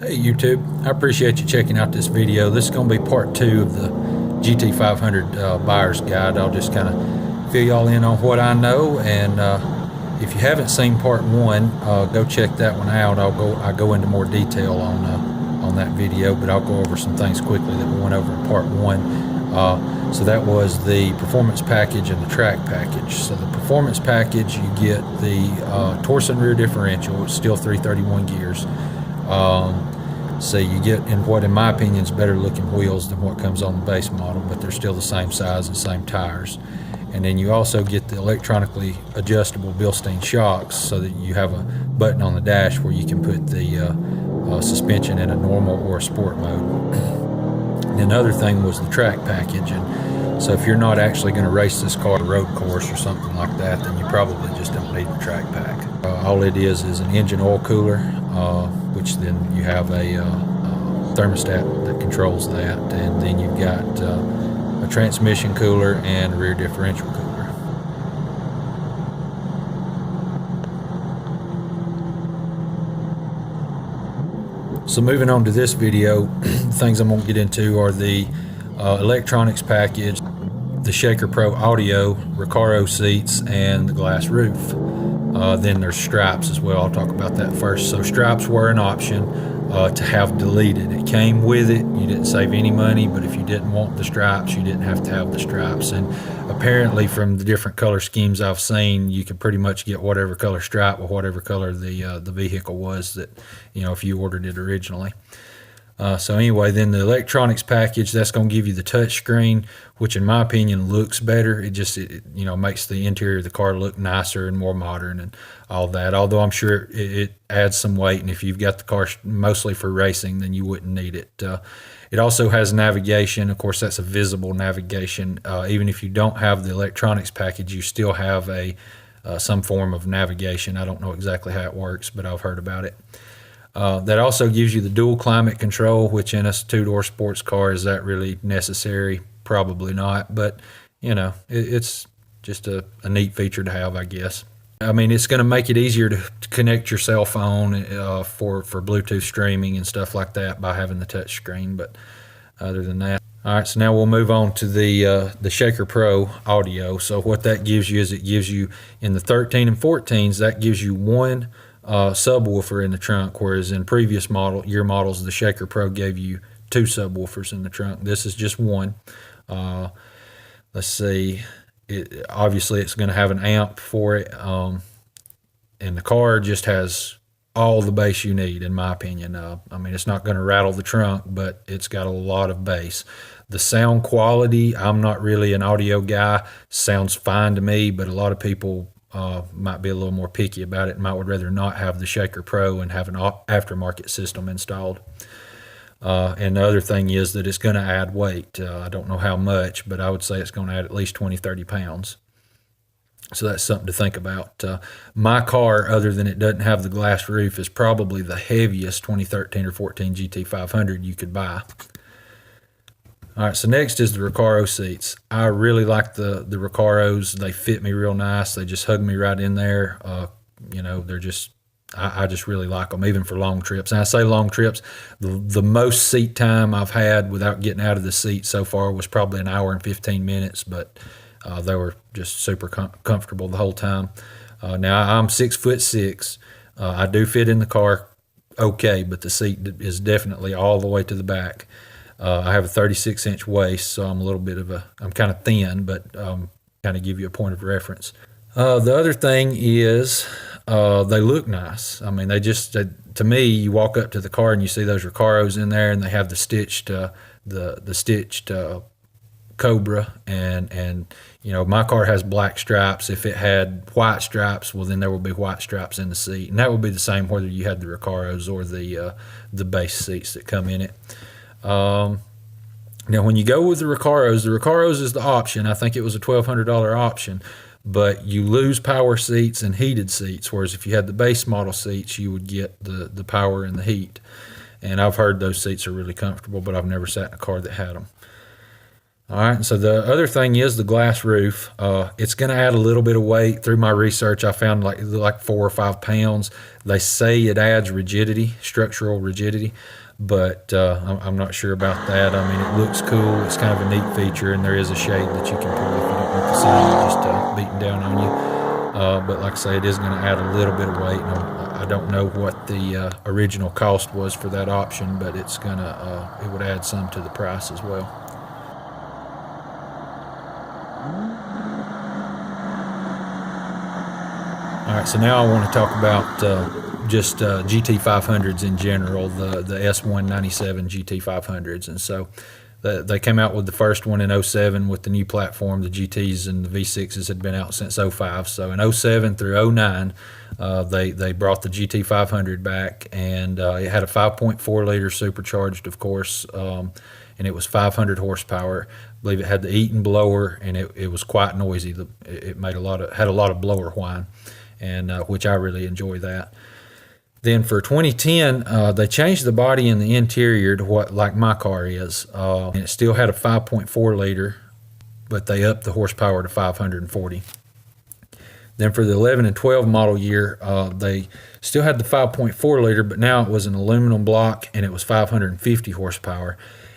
Hey YouTube, I appreciate you checking out this video. This is going to be part 2 of the GT500 buyer's guide. I'll just kind of fill y'all in on what I know, and if you haven't seen part 1, go check that one out. I go into more detail on that video, but I'll go over some things quickly that we went over in part 1. So that was the performance package and the track package. So the performance package, you get the torsion rear differential. It's still 331 gears. So you get in what in my opinion is better looking wheels than what comes on the base model, but they're still the same size and same tires. And then you also get the electronically adjustable Bilstein shocks, so that you have a button on the dash where you can put the suspension in a normal or a sport mode. And another thing was the track package, and so if you're not actually going to race this car a road course or something like that, then you probably just don't need the track pack. All it is an engine oil cooler, which then you have a thermostat that controls that, and then you've got a transmission cooler and a rear differential cooler. So moving on to this video, things I'm going to get into are the electronics package, the Shaker Pro audio, Recaro seats, and the glass roof. Then there's stripes as well. I'll talk about that first. So stripes were an option to have deleted. It came with it. You didn't save any money, but if you didn't want the stripes, you didn't have to have the stripes. And apparently from the different color schemes I've seen, you can pretty much get whatever color stripe or whatever color the vehicle was that, if you ordered it originally. So anyway, then the electronics package, that's going to give you the touch screen, which in my opinion looks better. It just makes the interior of the car look nicer and more modern and all that, although I'm sure it adds some weight, and if you've got the car mostly for racing, then you wouldn't need it. It also has navigation. Of course, that's a visible navigation. Even if you don't have the electronics package, you still have some form of navigation. I don't know exactly how it works, but I've heard about it. That also gives you the dual climate control, which in a two-door sports car, is that really necessary? Probably not, but it's just a neat feature to have, I guess. I mean, it's going to make it easier to connect your cell phone for Bluetooth streaming and stuff like that by having the touch screen, but other than that. All right, so now we'll move on to the Shaker Pro audio. So what that gives you is it gives you, in the 13 and 14s, that gives you one subwoofer in the trunk, whereas in previous year models, the Shaker Pro gave you 2 subwoofers in the trunk. This is just one. Let's see. Obviously, it's going to have an amp for it, and the car just has all the bass you need, in my opinion. I mean, it's not going to rattle the trunk, but it's got a lot of bass. The sound quality, I'm not really an audio guy. Sounds fine to me, but a lot of people might be a little more picky about it and would rather not have the Shaker Pro and have an aftermarket system installed. And the other thing is that it's going to add weight. I don't know how much, but I would say it's going to add at least 20-30 pounds. So that's something to think about. My car, other than it doesn't have the glass roof, is probably the heaviest 2013 or 14 GT500 you could buy. All right, so next is the Recaro seats. I really like the Recaros. They fit me real nice. They just hug me right in there. They're just, I just really like them, even for long trips. And I say long trips, the most seat time I've had without getting out of the seat so far was probably an hour and 15 minutes, but they were just super comfortable the whole time. Now, I'm 6'6". I do fit in the car okay, but the seat is definitely all the way to the back. I have a 36-inch waist, so I'm kind of thin, but kind of give you a point of reference. The other thing is they look nice. I mean, to me, you walk up to the car and you see those Recaros in there, and they have the stitched Cobra, and my car has black stripes. If it had white stripes, well, then there will be white stripes in the seat, and that would be the same whether you had the Recaros or the base seats that come in it. Now, when you go with the Recaros is the option. I think it was a $1,200 option, but you lose power seats and heated seats, whereas if you had the base model seats, you would get the power and the heat. And I've heard those seats are really comfortable, but I've never sat in a car that had them. All right, and so the other thing is the glass roof. It's going to add a little bit of weight. Through my research, I found like 4 or 5 pounds. They say it adds rigidity, structural rigidity, but I'm not sure about that. I mean, it looks cool. It's kind of a neat feature, and there is a shade that you can pull if you don't want the sun just beating down on you. But like I say, it is going to add a little bit of weight. And I don't know what the original cost was for that option, but it's gonna it would add some to the price as well. All right, so now I want to talk about just GT500s in general, the S197 GT500s. And so they came out with the first one in '07 with the new platform. The GTs and the V6s had been out since '05. So in '07 through '09, they brought the GT500 back, and it had a 5.4 liter supercharged, of course, and it was 500 horsepower. I believe it had the Eaton blower, and it was quite noisy. It made had a lot of blower whine, and which I really enjoy that. Then for 2010, they changed the body and the interior to what like my car is, and it still had a 5.4 liter, but they upped the horsepower to 540. Then for the 11 and 12 model year, they still had the 5.4 liter, but now it was an aluminum block, and it was 550 horsepower,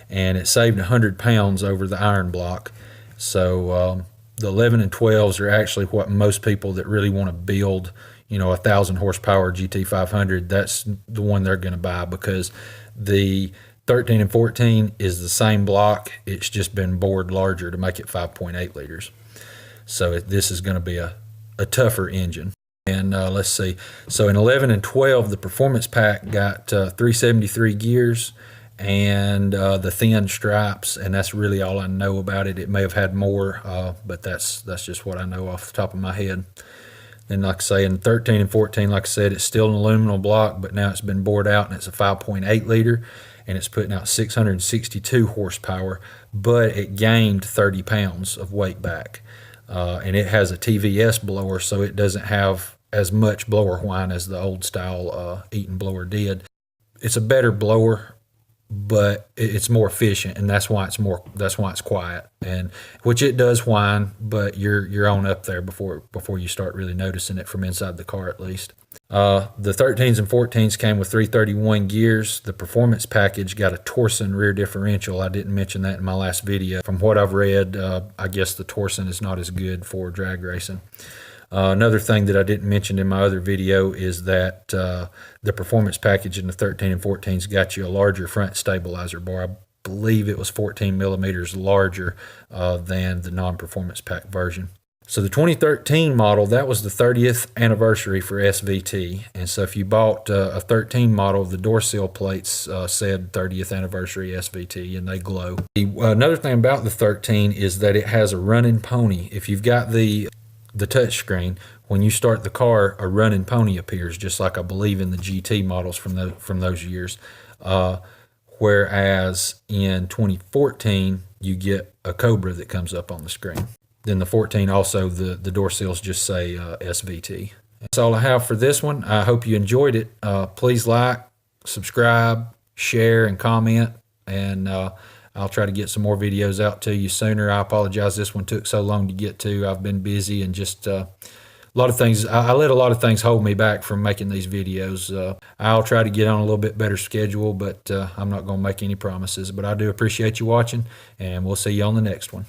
and it saved 100 pounds over the iron block. So the 11 and 12s are actually what most people that really want to build, a 1,000 horsepower GT500, that's the one they're going to buy, because the 13 and 14 is the same block. It's just been bored larger to make it 5.8 liters. So this is going to be a tougher engine. And let's see. So in 11 and 12, the performance pack got 373 gears and the thin stripes, and that's really all I know about it. It may have had more, but that's just what I know off the top of my head. And like I say, in 13 and 14, like I said, it's still an aluminum block, but now it's been bored out, and it's a 5.8 liter, and it's putting out 662 horsepower, but it gained 30 pounds of weight back. And it has a TVS blower, so it doesn't have as much blower whine as the old style Eaton blower did. It's a better blower, but it's more efficient, and that's why it's quiet, and which it does whine, but you're on up there before you start really noticing it from inside the car, at least. The 13s and 14s came with 331 gears. The performance package got a Torsen rear differential. I didn't mention that in my last video. From what I've read, I guess the Torsen is not as good for drag racing. Another thing that I didn't mention in my other video is that the performance package in the 13 and 14s got you a larger front stabilizer bar. I believe it was 14 millimeters larger than the non-performance pack version. So the 2013 model, that was the 30th anniversary for SVT. And so if you bought a 13 model, the door sill plates said 30th anniversary SVT, and they glow. Another thing about the 13 is that it has a running pony. If you've got the touch screen, when you start the car, a running pony appears, just like I believe in the GT models from those years. Whereas in 2014, you get a Cobra that comes up on the screen. Then the 14 also, the door sills just say SVT. That's all I have for this one. I hope you enjoyed it. Please like, subscribe, share, and comment, and I'll try to get some more videos out to you sooner. I apologize this one took so long to get to. I've been busy, and just a lot of things. I let a lot of things hold me back from making these videos. I'll try to get on a little bit better schedule, but I'm not going to make any promises. But I do appreciate you watching, and we'll see you on the next one.